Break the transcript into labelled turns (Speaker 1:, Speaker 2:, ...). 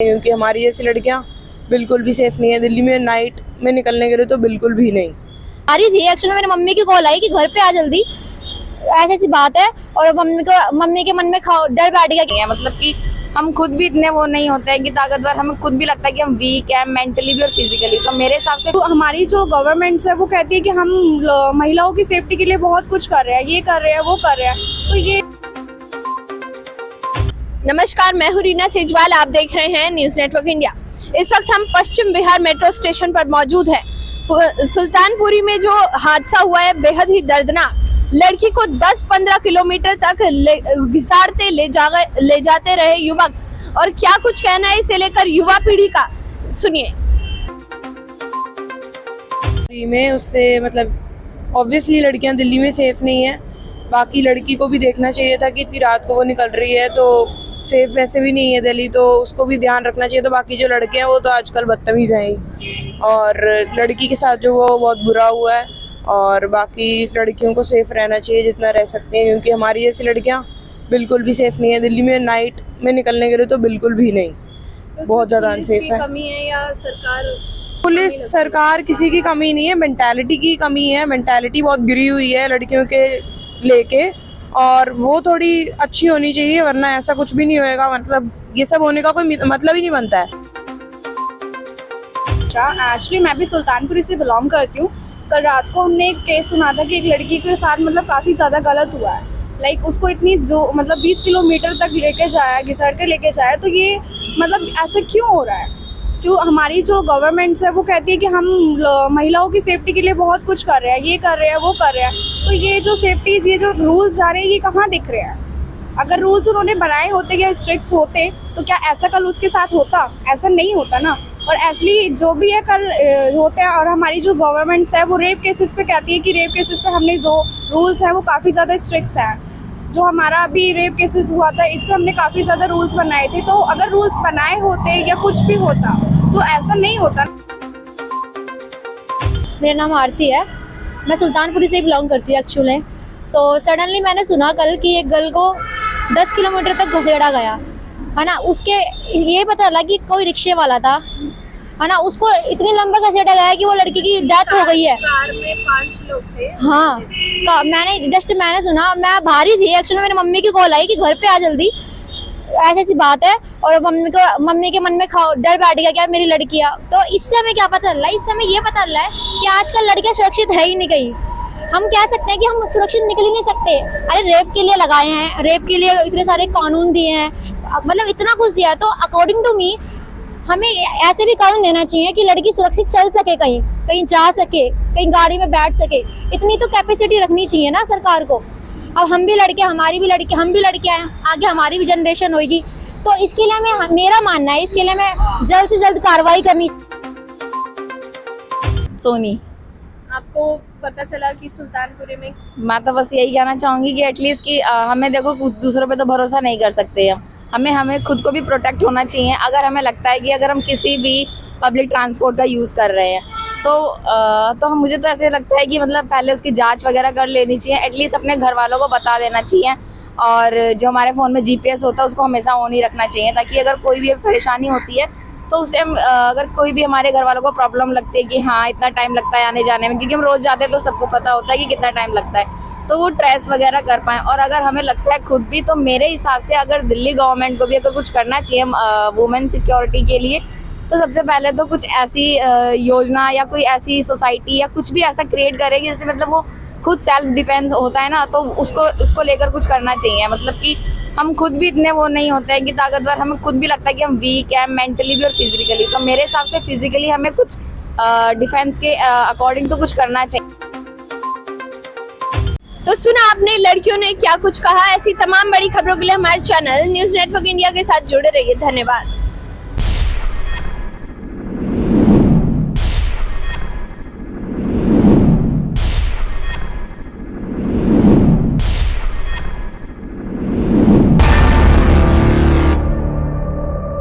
Speaker 1: क्योंकि हमारी जैसी लड़कियां बिल्कुल भी सेफ नहीं है दिल्ली में नाइट में निकलने के लिए, तो बिल्कुल भी नहीं।
Speaker 2: आ रही थी एक्चुअली मेरी मम्मी की कॉल आई कि घर पे आ जल्दी, ऐसी ऐसी बात है। और मम्मी के मन में डर बैठ गया।
Speaker 3: मतलब कि हम खुद भी इतने वो नहीं होते हैं कि ताकतवर, हमें खुद भी लगता है कि हम वीक हैं मेंटली भी और फिजिकली। तो मेरे हिसाब से
Speaker 4: तो हमारी जो गवर्नमेंट है वो कहती है कि हम महिलाओं की सेफ्टी के लिए बहुत कुछ कर रहे हैं, ये कर रहे हैं, वो कर रहे हैं। तो ये
Speaker 2: नमस्कार, मैं हूं रीना सेजवाल, आप देख रहे हैं न्यूज नेटवर्क इंडिया। इस वक्त हम पश्चिम बिहार मेट्रो स्टेशन पर मौजूद हैं। सुल्तानपुरी में जो हादसा हुआ है बेहद ही दर्दनाक। लड़की को 10-15 किलोमीटर तक घिसाड़ते ले जाते रहे युवक, और क्या कुछ कहना है इसे लेकर युवा पीढ़ी का, सुनिए।
Speaker 1: में उससे मतलब ऑब्वियसली लड़कियां दिल्ली में सेफ नहीं है। बाकी लड़की को भी देखना चाहिए था कि इतनी रात को वो निकल रही है, तो सेफ वैसे भी नहीं है दिल्ली, तो उसको भी ध्यान रखना चाहिए। तो बाकी जो लड़के हैं वो तो आजकल बदतमीज हैं ही, और लड़की के साथ जो वो बहुत बुरा हुआ है। और बाकी लड़कियों को सेफ रहना चाहिए जितना रह सकते हैं, क्योंकि हमारी जैसी लड़कियां बिल्कुल भी सेफ नहीं है दिल्ली में नाइट में निकलने के लिए, तो बिल्कुल भी नहीं। बहुत ज़्यादा अनसेफ है।
Speaker 4: कमी है या
Speaker 1: पुलिस सरकार किसी की कमी नहीं है, मेंटालिटी की कमी है। मेंटालिटी बहुत गिरी हुई है लड़कियों के लेके, और वो थोड़ी अच्छी होनी चाहिए, वरना ऐसा कुछ भी नहीं होएगा। मतलब ये सब होने का कोई मतलब ही नहीं बनता है।
Speaker 4: एक्चुअली मैं भी सुल्तानपुरी से बिलोंग करती हूँ। कल रात को हमने एक केस सुना था कि एक लड़की के साथ मतलब काफ़ी ज़्यादा गलत हुआ है। लाइक उसको इतनी जो मतलब 20 किलोमीटर तक लेके जाया, घिसड़ के लेके जाया। तो ये मतलब ऐसा क्यों हो रहा है? क्यों हमारी जो गवर्नमेंट है वो कहती है कि हम महिलाओं की सेफ्टी के लिए बहुत कुछ कर रहे हैं, ये कर रहे हैं, वो कर रहे हैं। तो ये जो सेफ्टीज, ये जो रूल्स आ रहे हैं, ये कहाँ दिख रहे हैं? अगर रूल्स उन्होंने बनाए होते या स्ट्रिक्ट होते तो क्या ऐसा कल उसके साथ होता? ऐसा नहीं होता ना। और एक्चुअली जो भी है कल होता है। और हमारी जो गवर्नमेंट है वो रेप केसेस पे कहती है कि रेप केसेस पे हमने जो रूल्स हैं वो काफ़ी ज़्यादा स्ट्रिक्ट हैं। जो हमारा अभी रेप केसेस हुआ था इस पर हमने काफ़ी ज़्यादा रूल्स बनाए थे। तो अगर रूल्स बनाए होते या कुछ भी होता तो ऐसा नहीं होता।
Speaker 2: मेरा नाम आरती है, मैं सुल्तानपुरी से बिलोंग करती हूँ एक्चुअली। तो सडनली मैंने सुना कल कि एक गर्ल को 10 किलोमीटर तक घसीटा गया, है ना। उसके ये पता लगा कि कोई रिक्शे वाला था, है ना। उसको इतनी लंबा घसीटा गया कि वो लड़की की डेथ हो गई है।
Speaker 4: कार में 5 लोग थे।
Speaker 2: हाँ, मैंने सुना, मैं बाहर ही थी एक्चुअली। मेरी मम्मी की कॉल आई कि घर पे आ जल्दी, ऐसी ऐसी बात है। और मम्मी के मन में डर बैठ गया क्या मेरी लड़कियां। तो इससे हमें क्या पता चल रहा है? इससे हमें ये पता चल रहा है कि आजकल लड़कियां सुरक्षित है ही नहीं कहीं। हम कह सकते हैं कि हम सुरक्षित निकल ही नहीं सकते। अरे रेप के लिए लगाए हैं, रेप के लिए इतने सारे कानून दिए हैं, मतलब इतना कुछ दिया है। तो अकॉर्डिंग टू मी हमें ऐसे भी कानून देना चाहिए कि लड़की सुरक्षित चल सके, कहीं कहीं जा सके, कहीं गाड़ी में बैठ सके। इतनी तो कैपेसिटी रखनी चाहिए ना सरकार को। अब हम भी लड़के, हमारी भी लड़के, हम भी लड़कियां हैं, आगे हमारी भी जनरेशन होगी। तो इसके लिए मेरा मानना है, इसके लिए मैं जल्द से जल्द कार्रवाई करनी।
Speaker 3: सोनी,
Speaker 4: आपको पता चला कि सुल्तानपुरी में
Speaker 3: मैं तो बस यही कहना चाहूँगी कि एटलीस्ट कि हमें देखो कुछ दूसरों पे तो भरोसा नहीं कर सकते हम। हमें खुद को भी प्रोटेक्ट होना चाहिए। अगर हमें लगता है कि अगर हम किसी भी पब्लिक ट्रांसपोर्ट का यूज़ कर रहे हैं तो मुझे तो ऐसे लगता है कि मतलब पहले उसकी जांच वगैरह कर लेनी चाहिए। एटलीस्ट अपने घर वालों को बता देना चाहिए। और जो हमारे फ़ोन में GPS होता है उसको हमेशा ऑन ही रखना चाहिए, ताकि अगर कोई भी परेशानी होती है तो उससे अगर कोई भी हमारे घर वालों को प्रॉब्लम लगती है कि हाँ इतना टाइम लगता है आने जाने में, क्योंकि हम रोज़ जाते हैं तो सबको पता होता है कि कितना टाइम लगता है, तो वो ट्रेस वगैरह कर पाएँ। और अगर हमें लगता है खुद भी, तो मेरे हिसाब से अगर दिल्ली गवर्नमेंट को भी अगर कुछ करना चाहिए वुमेन सिक्योरिटी के लिए, तो सबसे पहले तो कुछ ऐसी योजना या कोई ऐसी सोसाइटी या कुछ भी ऐसा क्रिएट करेगी जिससे मतलब वो खुद सेल्फ डिफेंस होता है ना, तो उसको लेकर कुछ करना चाहिए। मतलब कि हम खुद भी इतने वो नहीं होते हैं कि ताकतवर, हमें खुद भी लगता है कि हम वीक हैं मेंटली भी और फिजिकली। तो मेरे हिसाब से फिजिकली हमें कुछ डिफेंस के अकॉर्डिंग तो कुछ करना चाहिए।
Speaker 2: तो सुना आपने लड़कियों ने क्या कुछ कहा। ऐसी तमाम बड़ी खबरों के लिए हमारे चैनल न्यूज नेटवर्क इंडिया के साथ जुड़े रहिए। धन्यवाद।